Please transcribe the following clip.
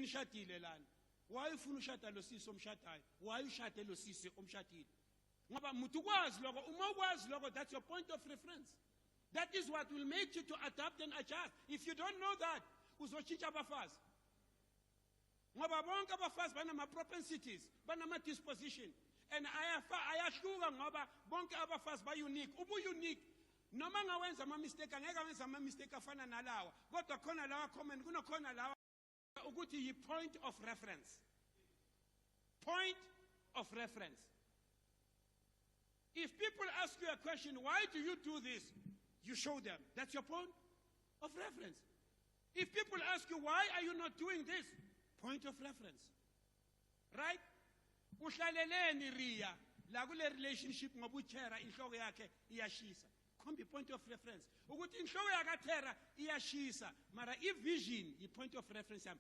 senishadile lana. Why ufuna ushada lo sisi omshadayo? Why ushade lo sisi omshadile? Ngoba umuntu ukwazi lokho, uma ukwazi lokho, that's your point of reference. That is what will make you to adapt and adjust. If you don't know that, uzotshintsha abafazi. Ngoba bonke abafazi banama propensities, banama disposition. And ayahluka ngoba bonke abafazi ba unique. Ubu unique. Noma ngawenza ama mistake, angeke awenza ama mistake afana nalawa. Kodwa khona lawa common, kunokhona lawa ukuthi yi point of reference. Point of reference. If people ask you a question, why do you do this? You show them. That's your point of reference. If people ask you, why are you not doing this? Point of reference. Right? Uhlaleleni Ria, la kule relationship ngobuthera inhloko yakhe iyashisa. Kombi point of reference. Ukuthi inhloko yakathera iyashisa, mara I vision yi point of reference yami